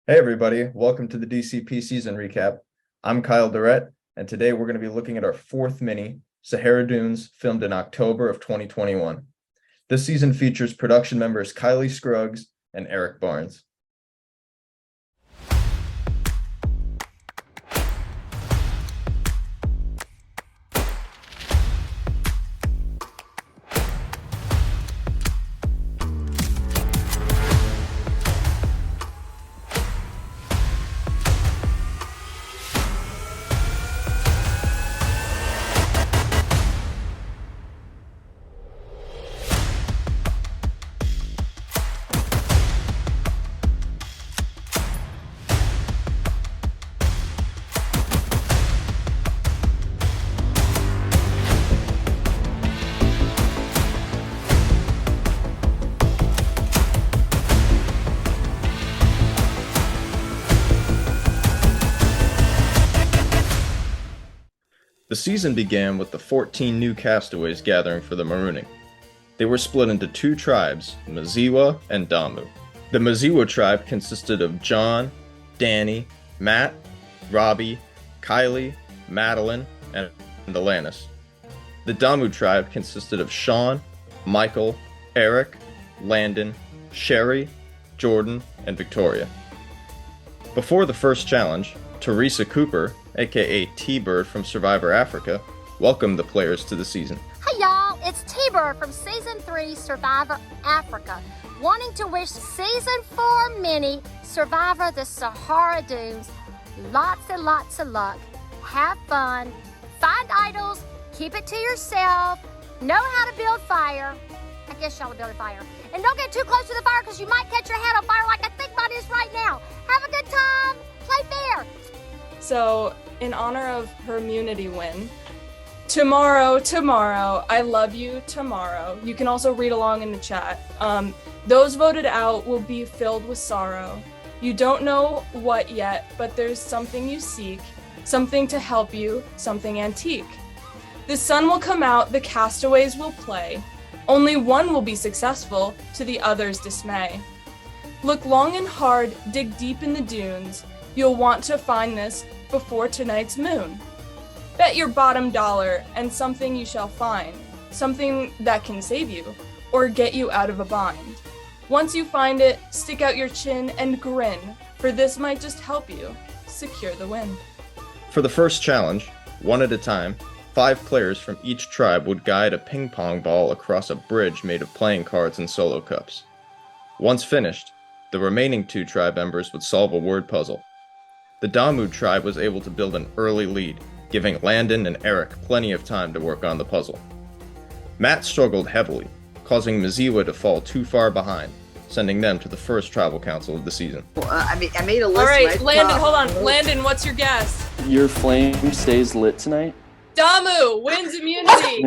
Hey everybody, welcome to the DCP season recap. I'm Kyle Durrett, and today we're going to be looking at our fourth mini, Sahara Dunes, filmed in October of 2021. This season features production members Kylie Scruggs and Eric Barnes. The season began with the 14 new castaways gathering for the marooning. They were split into two tribes, Maziwa and Damu. The Maziwa tribe consisted of John, Danny, Matt, Robbie, Kylie, Madeline, and Alanis. The Damu tribe consisted of Sean, Michael, Eric, Landon, Sherry, Jordan, and Victoria. Before the first challenge, Teresa Cooper, aka T-Bird from Survivor Africa, welcomed the players to the season. Hey y'all, it's T-Bird from Season 3 Survivor Africa, wanting to wish Season 4 mini Survivor the Sahara Dunes lots and lots of luck, have fun, find idols, keep it to yourself, know how to build fire. I guess y'all are building fire. And don't get too close to the fire because you might catch your head on fire like I think mine is right now. Have a good time, play fair. So, in honor of her immunity win, tomorrow, I love you, tomorrow. You can also read along in the chat. Those voted out will be filled with sorrow. You don't know what yet, but there's something you seek, something to help you, something antique. The sun will come out, the castaways will play. Only one will be successful, to the other's dismay. Look long and hard, dig deep in the dunes. You'll want to find this before tonight's moon. Bet your bottom dollar and something you shall find, something that can save you or get you out of a bind. Once you find it, stick out your chin and grin, for this might just help you secure the win. For the first challenge, one at a time, 5 players from each tribe would guide a ping pong ball across a bridge made of playing cards and solo cups. Once finished, the remaining 2 tribe members would solve a word puzzle. The Damu tribe was able to build an early lead, giving Landon and Eric plenty of time to work on the puzzle. Matt struggled heavily, causing Maziwa to fall too far behind, sending them to the first tribal council of the season. I made a list. All right, Landon, hold on. Landon, what's your guess? Your flame stays lit tonight? Damu wins immunity.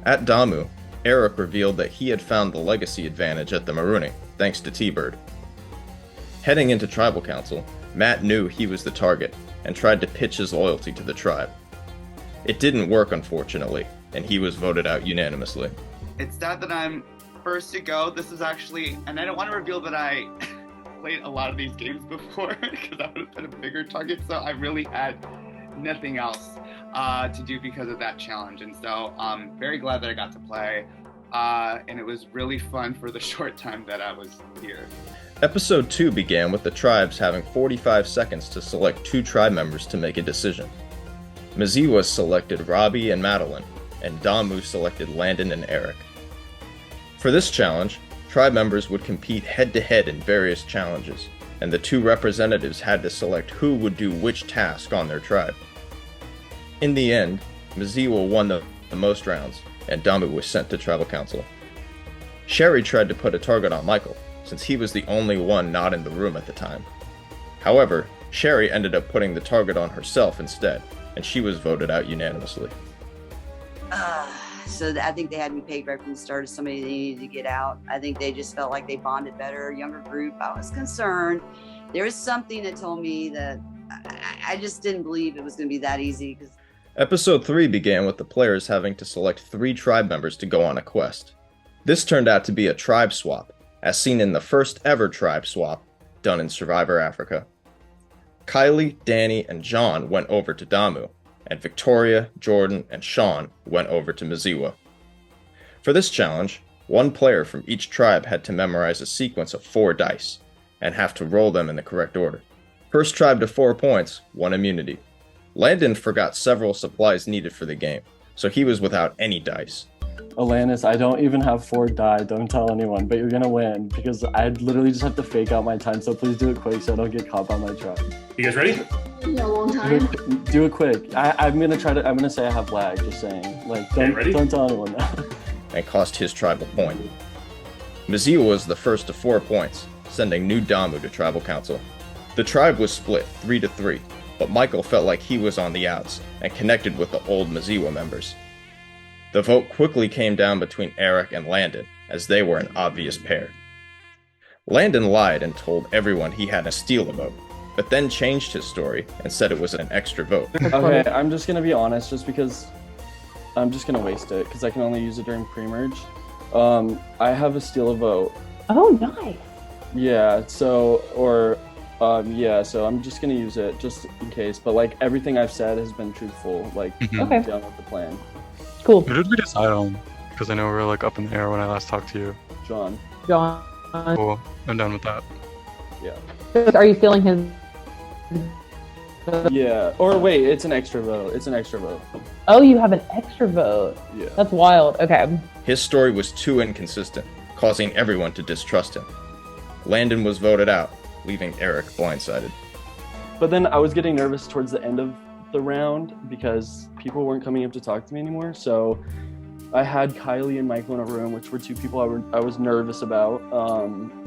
At Damu, Eric revealed that he had found the legacy advantage at the marooning, thanks to T-Bird. Heading into tribal council, Matt knew he was the target and tried to pitch his loyalty to the tribe. It didn't work, unfortunately, and he was voted out unanimously. It's sad that I'm first to go. This is actually, and I don't want to reveal that I played a lot of these games before because I would have been a bigger target, so I really had nothing else to do because of that challenge. And so I'm very glad that I got to play, and it was really fun for the short time that I was here. Episode 2 began with the tribes having 45 seconds to select 2 tribe members to make a decision. Maziwa selected Robbie and Madeline, and Damu selected Landon and Eric. For this challenge, tribe members would compete head-to-head in various challenges, and the 2 representatives had to select who would do which task on their tribe. In the end, Maziwa won the most rounds, and Damu was sent to tribal council. Sherry tried to put a target on Michael, since he was the only one not in the room at the time. However, Sherry ended up putting the target on herself instead, and she was voted out unanimously. So I think they had me pegged right from the start as somebody they needed to get out. I think they just felt like they bonded better, younger group. I was concerned. There was something that told me that I just didn't believe it was going to be that easy. Episode 3 began with the players having to select 3 tribe members to go on a quest. This turned out to be a tribe swap, as seen in the first ever tribe swap, done in Survivor Africa. Kylie, Danny, and John went over to Damu, and Victoria, Jordan, and Sean went over to Maziwa. For this challenge, one player from each tribe had to memorize a sequence of 4 dice, and have to roll them in the correct order. First tribe to 4 points won immunity. Landon forgot several supplies needed for the game, so he was without any dice. Alanis, I don't even have 4 die. Don't tell anyone, but you're gonna win because I literally just have to fake out my time. So please do it quick so I don't get caught by my truck. You guys ready? A long time. Do it quick. I'm gonna say I have lag. Just saying. Like, don't tell anyone that. And cost his tribe a point. Maziwa was the first to 4 points, sending new Damu to tribal council. The tribe was split 3-3, but Michael felt like he was on the outs and connected with the old Maziwa members. The vote quickly came down between Eric and Landon, as they were an obvious pair. Landon lied and told everyone he had a steal a vote, but then changed his story and said it was an extra vote. Okay, I'm just gonna be honest, just because I'm just gonna waste it, because I can only use it during pre-merge. I have a steal a vote. Oh, nice. Yeah, so I'm just gonna use it just in case, but like everything I've said has been truthful, like Okay. done with the plan. Cool. Who did we decide on? Because I know we were like up in the air when I last talked to you. John. John. Cool. I'm done with that. Yeah. Are you stealing his? Yeah. Or wait, it's an extra vote. It's an extra vote. Oh, you have an extra vote. Yeah. That's wild. Okay. His story was too inconsistent, causing everyone to distrust him. Landon was voted out, leaving Eric blindsided. But then I was getting nervous towards the end of the round because people weren't coming up to talk to me anymore. So I had Kylie and Michael in a room, which were 2 people I was nervous about.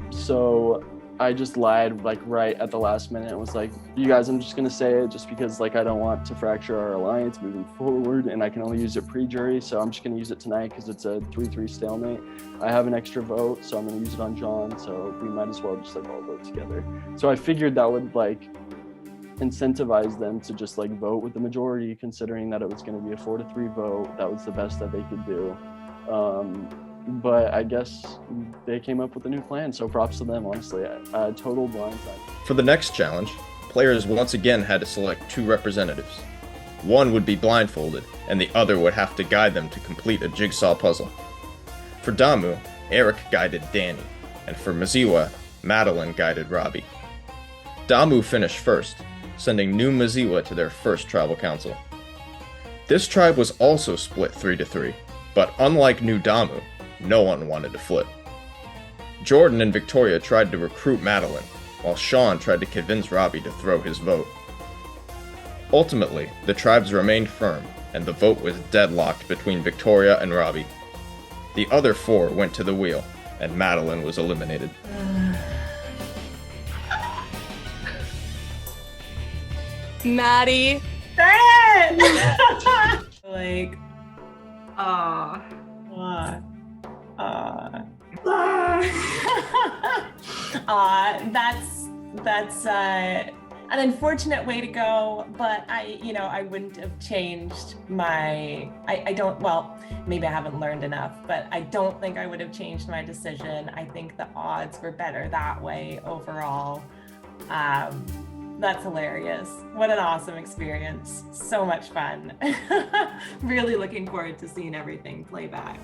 So I just lied like right at the last minute and was like, you guys, I'm just gonna say it just because like I don't want to fracture our alliance moving forward, and I can only use it pre-jury, so I'm just gonna use it tonight because it's a 3-3 stalemate. I have an extra vote, so I'm gonna use it on John, so we might as well just like all vote together. So I figured that would like incentivize them to just like vote with the majority, considering that it was going to be a 4-3 vote. That was the best that they could do. But I guess they came up with a new plan, so props to them, honestly. Total blindside. For the next challenge, players once again had to select 2 representatives. One would be blindfolded, and the other would have to guide them to complete a jigsaw puzzle. For Damu, Eric guided Danny, and for Maziwa, Madeline guided Robbie. Damu finished first, sending new Maziwa to their first tribal council. This tribe was also split 3-3, but unlike new Damu, no one wanted to flip. Jordan and Victoria tried to recruit Madeline, while Sean tried to convince Robbie to throw his vote. Ultimately, the tribes remained firm, and the vote was deadlocked between Victoria and Robbie. The other 4 went to the wheel, and Madeline was eliminated. Maddie. Like, that's an unfortunate way to go, but I wouldn't have changed I don't, well, maybe I haven't learned enough, but I don't think I would have changed my decision. I think the odds were better that way overall. That's hilarious. What an awesome experience. So much fun. Really looking forward to seeing everything play back.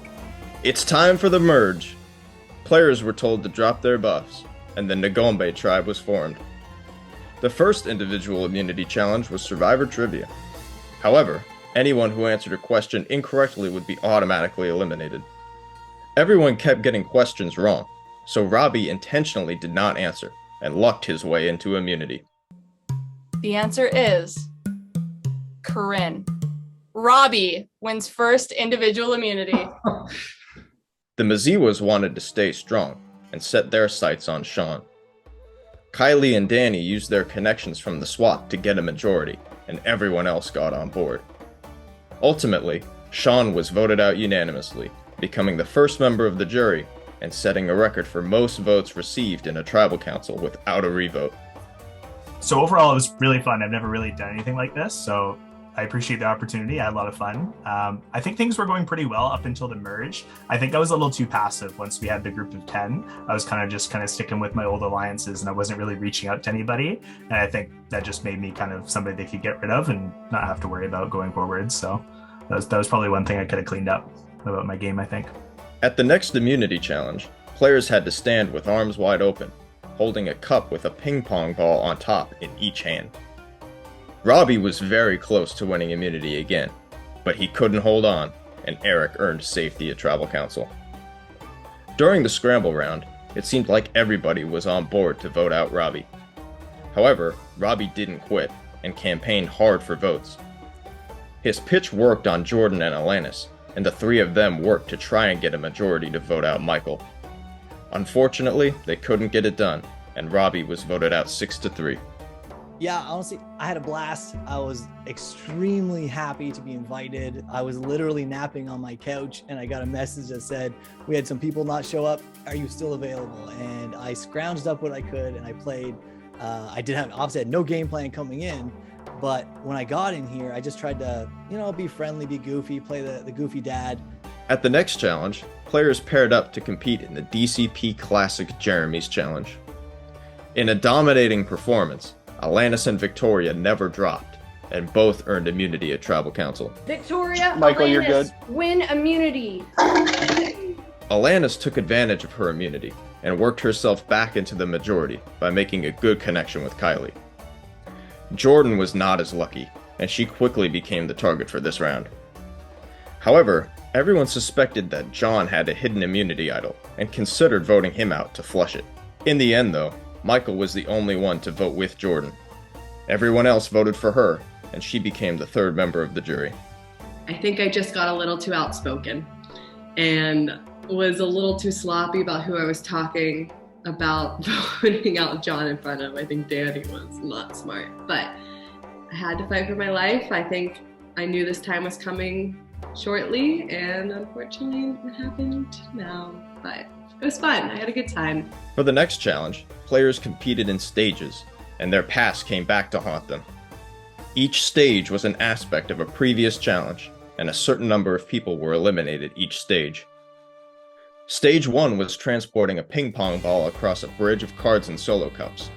It's time for the merge. Players were told to drop their buffs, and the Ngombe tribe was formed. The first individual immunity challenge was Survivor Trivia. However, anyone who answered a question incorrectly would be automatically eliminated. Everyone kept getting questions wrong, so Robbie intentionally did not answer, and lucked his way into immunity. The answer is Corinne. Robbie wins first individual immunity. The Maziwas wanted to stay strong and set their sights on Sean. Kylie and Danny used their connections from the SWAT to get a majority, and everyone else got on board. Ultimately, Sean was voted out unanimously, becoming the first member of the jury and setting a record for most votes received in a tribal council without a revote. So overall, it was really fun. I've never really done anything like this, so I appreciate the opportunity. I had a lot of fun. I think things were going pretty well up until the merge. I think I was a little too passive once we had the group of 10. I was kind of sticking with my old alliances, and I wasn't really reaching out to anybody. And I think that just made me kind of somebody they could get rid of and not have to worry about going forward. So that was probably one thing I could have cleaned up about my game, I think. At the next immunity challenge, players had to stand with arms wide open, holding a cup with a ping pong ball on top in each hand. Robbie was very close to winning immunity again, but he couldn't hold on, and Eric earned safety at Tribal Council. During the scramble round, it seemed like everybody was on board to vote out Robbie. However, Robbie didn't quit and campaigned hard for votes. His pitch worked on Jordan and Alanis, and the three of them worked to try and get a majority to vote out Michael. Unfortunately, they couldn't get it done, and Robbie was voted out 6-3. Yeah, honestly, I had a blast. I was extremely happy to be invited. I was literally napping on my couch and I got a message that said, we had some people not show up. Are you still available? And I scrounged up what I could and I played. I obviously had no game plan coming in, but when I got in here, I just tried to, be friendly, be goofy, play the goofy dad. At the next challenge, players paired up to compete in the DCP Classic Jeremy's Challenge. In a dominating performance, Alanis and Victoria never dropped, and both earned immunity at Tribal Council. Victoria, Michael, Alanis, you're good. Win immunity. Alanis took advantage of her immunity and worked herself back into the majority by making a good connection with Kylie. Jordan was not as lucky, and she quickly became the target for this round. However, everyone suspected that John had a hidden immunity idol and considered voting him out to flush it. In the end, though, Michael was the only one to vote with Jordan. Everyone else voted for her, and she became the third member of the jury. I think I just got a little too outspoken and was a little too sloppy about who I was talking about voting out John in front of. I think Danny was not smart, but I had to fight for my life. I think I knew this time was coming shortly, and unfortunately it happened now, but it was fun. I had a good time. For the next challenge, players competed in stages, and their past came back to haunt them. Each stage was an aspect of a previous challenge, and a certain number of people were eliminated each stage. Stage 1 was transporting a ping pong ball across a bridge of cards and solo cups.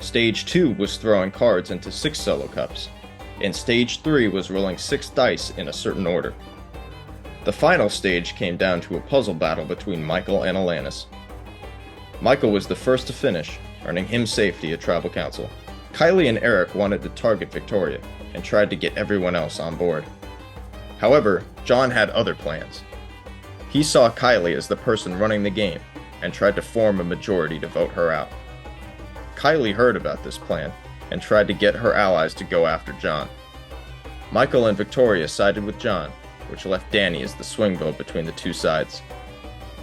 Stage 2 was throwing cards into 6 solo cups, and Stage 3 was rolling 6 dice in a certain order. The final stage came down to a puzzle battle between Michael and Alanis. Michael was the first to finish, earning him safety at Tribal Council. Kylie and Eric wanted to target Victoria and tried to get everyone else on board. However, John had other plans. He saw Kylie as the person running the game and tried to form a majority to vote her out. Kylie heard about this plan and tried to get her allies to go after John. Michael and Victoria sided with John, which left Danny as the swing vote between the two sides.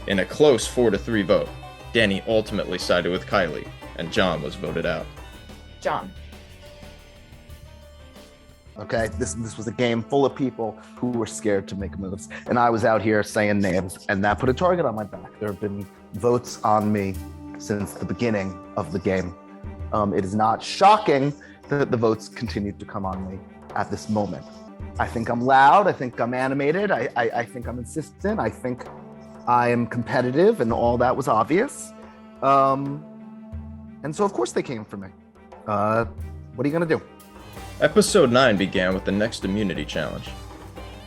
In a close 4-3 vote, Danny ultimately sided with Kylie, and John was voted out. John. Okay, this was a game full of people who were scared to make moves, and I was out here saying names, and that put a target on my back. There have been votes on me since the beginning of the game. It is not shocking that the votes continued to come on me at this moment. I think I'm loud, I think I'm animated, I think I'm insistent, I think I am competitive, and all that was obvious. And so of course they came for me. What are you gonna do? Episode 9 began with the next immunity challenge.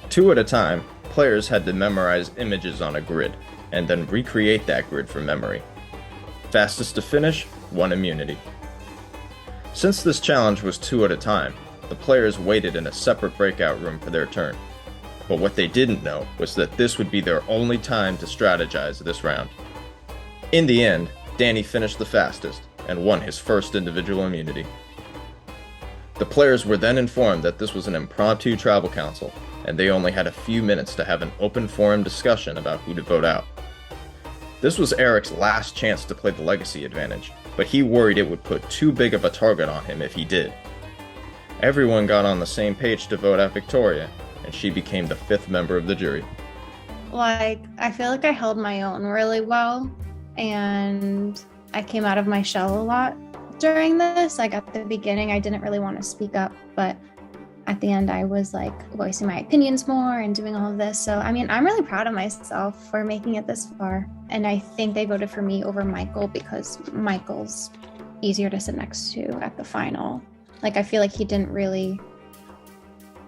2 at a time, players had to memorize images on a grid, and then recreate that grid from memory. Fastest to finish won immunity. Since this challenge was 2 at a time, the players waited in a separate breakout room for their turn. But what they didn't know was that this would be their only time to strategize this round. In the end, Danny finished the fastest and won his first individual immunity. The players were then informed that this was an impromptu tribal council, and they only had a few minutes to have an open forum discussion about who to vote out. This was Eric's last chance to play the legacy advantage, but he worried it would put too big of a target on him if he did. Everyone got on the same page to vote out Victoria, and she became the 5th member of the jury. I feel like I held my own really well, and I came out of my shell a lot during this. At the beginning, I didn't really want to speak up, but at the end, I was like voicing my opinions more and doing all of this. So, I mean, I'm really proud of myself for making it this far. And I think they voted for me over Michael because Michael's easier to sit next to at the final. Like, I feel like he didn't really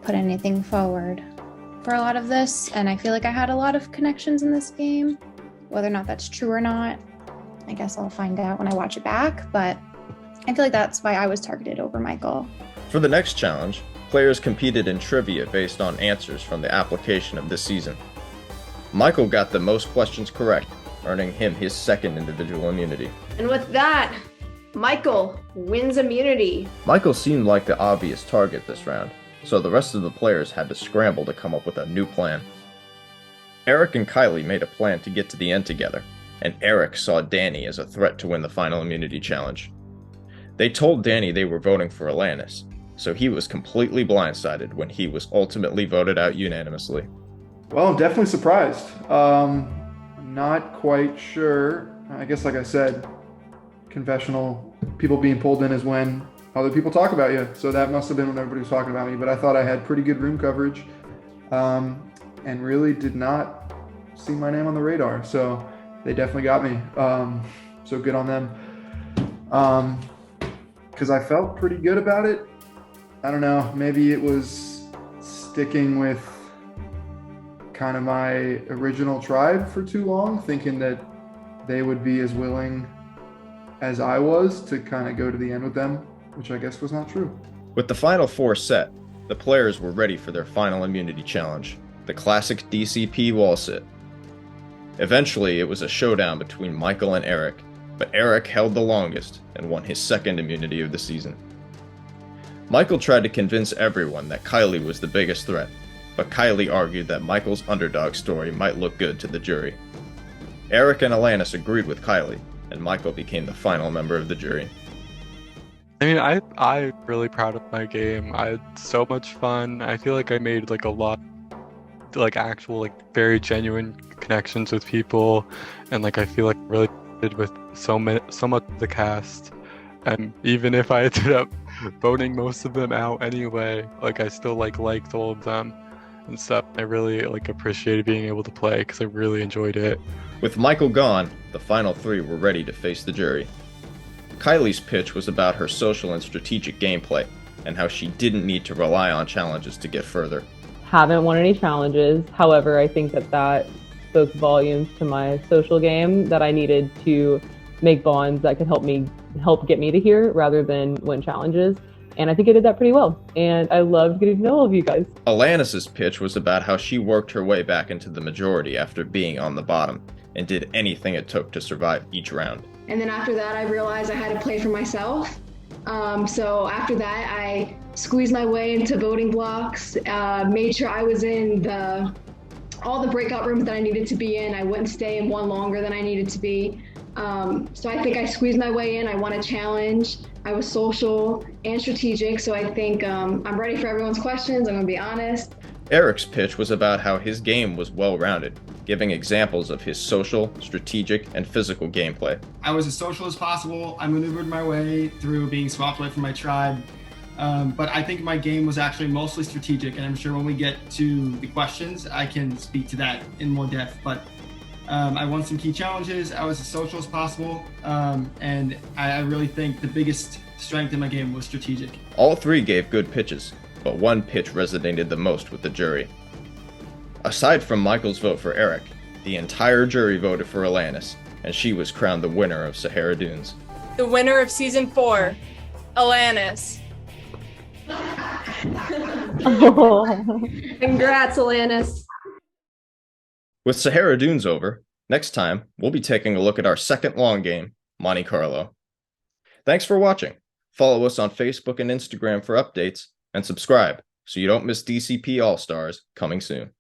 put anything forward for a lot of this. And I feel like I had a lot of connections in this game. Whether or not that's true or not, I guess I'll find out when I watch it back. But I feel like that's why I was targeted over Michael. For the next challenge, players competed in trivia based on answers from the application of this season. Michael got the most questions correct, earning him his second individual immunity. And with that, Michael wins immunity. Michael seemed like the obvious target this round, so the rest of the players had to scramble to come up with a new plan. Eric and Kylie made a plan to get to the end together, and Eric saw Danny as a threat to win the final immunity challenge. They told Danny they were voting for Alanis, so he was completely blindsided when he was ultimately voted out unanimously. Well, I'm definitely surprised. I'm not quite sure. I guess, like I said, confessional, people being pulled in is when other people talk about you. So that must have been when everybody was talking about me. But I thought I had pretty good room coverage and really did not see my name on the radar. So they definitely got me. So good on them. Because I felt pretty good about it. I don't know, maybe it was sticking with kind of my original tribe for too long, thinking that they would be as willing as I was to kind of go to the end with them, which I guess was not true. With the final four set, the players were ready for their final immunity challenge, the classic DCP wall sit. Eventually, it was a showdown between Michael and Eric, but Eric held the longest and won his second immunity of the season. Michael tried to convince everyone that Kylie was the biggest threat, but Kylie argued that Michael's underdog story might look good to the jury. Eric and Alanis agreed with Kylie, and Michael became the final member of the jury. I mean, I'm really proud of my game. I had so much fun. I feel like I made like a lot, like actual, like very genuine connections with people, and like I feel like really did with so much of the cast. And even if I ended up voting most of them out anyway, like I still liked all of them and stuff. I really like appreciated being able to play because I really enjoyed it. With Michael gone, the final three were ready to face the jury. Kylie's pitch was about her social and strategic gameplay and how she didn't need to rely on challenges to get further. Haven't won any challenges. However, I think that spoke volumes to my social game, that I needed to make bonds that could help get me to here rather than win challenges. And I think I did that pretty well. And I loved getting to know all of you guys. Alanis's pitch was about how she worked her way back into the majority after being on the bottom and did anything it took to survive each round. And then after that, I realized I had to play for myself. So after that, I squeezed my way into voting blocks, made sure I was in all the breakout rooms that I needed to be in. I wouldn't stay in one longer than I needed to be. So I think I squeezed my way in. I won a challenge. I was social and strategic. So I think I'm ready for everyone's questions. I'm gonna be honest. Eric's pitch was about how his game was well-rounded, giving examples of his social, strategic, and physical gameplay. I was as social as possible. I maneuvered my way through being swapped away from my tribe. But I think my game was actually mostly strategic, and I'm sure when we get to the questions, I can speak to that in more depth. But I won some key challenges. I was as social as possible, and I really think the biggest strength in my game was strategic. All three gave good pitches, but one pitch resonated the most with the jury. Aside from Michael's vote for Eric, the entire jury voted for Alanis, and she was crowned the winner of Sahara Dunes. The winner of Season 4, Alanis. Congrats, Alanis. With Sahara Dunes over, next time we'll be taking a look at our second long game, Monte Carlo. Thanks for watching. Follow us on Facebook and Instagram for updates, and subscribe so you don't miss DCP All-Stars coming soon.